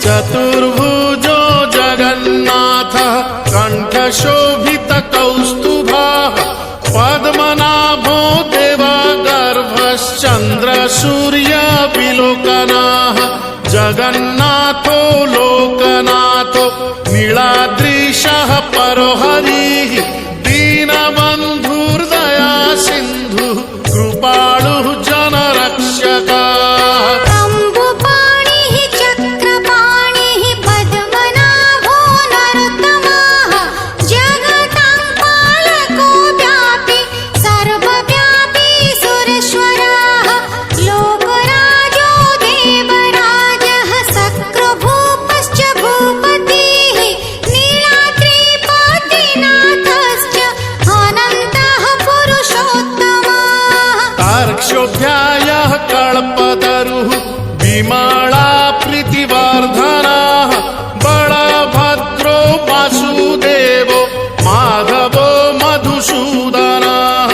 चतुर्भुजो जगन्नाथः कण्ठशोभितकौस्तुभः पद्मनाभो देवगर्भश्चन्द्रसूर्यविलोकनः जगन्नाथो लोकनाथो नीलाद्रीशः परो हरिः दीनबन्धुर्दया सिन्धुः कृपालुः जनरक्षकः क्षोभ्यायः कल्पतरुः विमला प्रीतिवर्धनः बलभद्रो वासुदेवो माधवो मधुसूदनः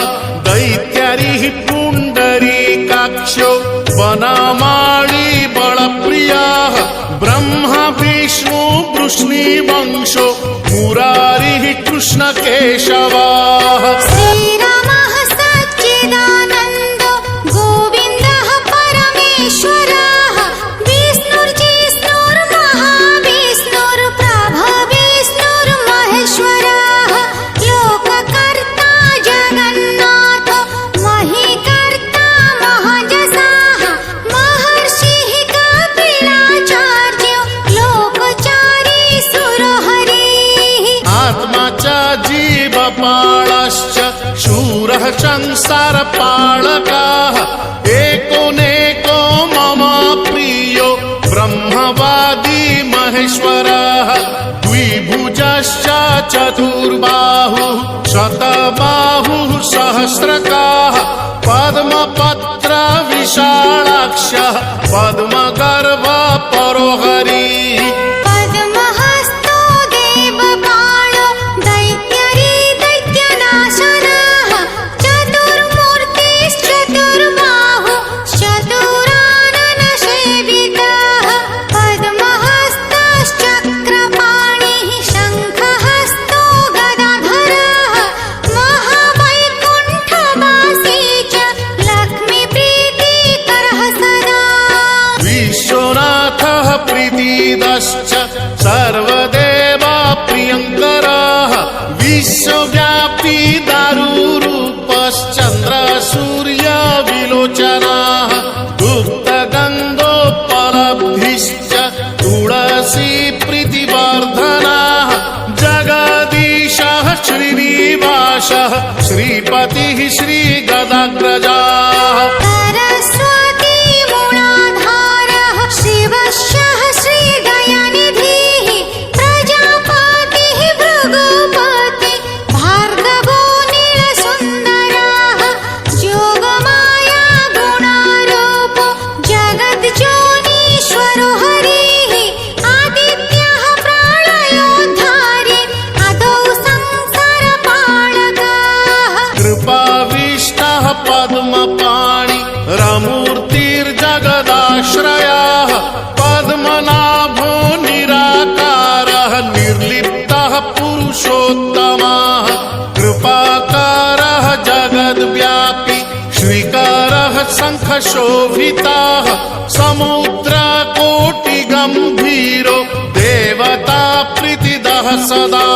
दैत्यरिः पुण्डरीकाक्षो वनमाली बलप्रियः ब्रह्मा विष्णु वृष्णिवंशो मुरारिः कृष्णकेशवः जीवपालश्च शूरः संसारपालकः एकोनेको मम प्रियो ब्रह्मवादी महेश्वरः द्विभुजश्च चतुर्बाहुः शतबाहुः सहस्रकाः पद्मपत्र विशालाक्षः पद्मगर्भ परो हरिः सर्वदेवा प्रियंकरः विश्वव्यापी दारुरूपश्चन्द्रसूर्य विलोचनः गुप्तगन्धोपलब्धिश्च तुलसी प्रीतिवर्धनः जगदीशः श्रीनिवासः श्रीपतिः श्रीगदाग्रजः पद्मपाणि रमूर्तिर्जगदाश्रयः पद्मनाभो निराकारः निर्लिप्तः पुरुषोत्तमः कृपाकारः जगद्व्यापी श्रीकरः शङ्खशोभितः समुद्रकोटिगम्भीरो देवता प्रीतिदः सदा।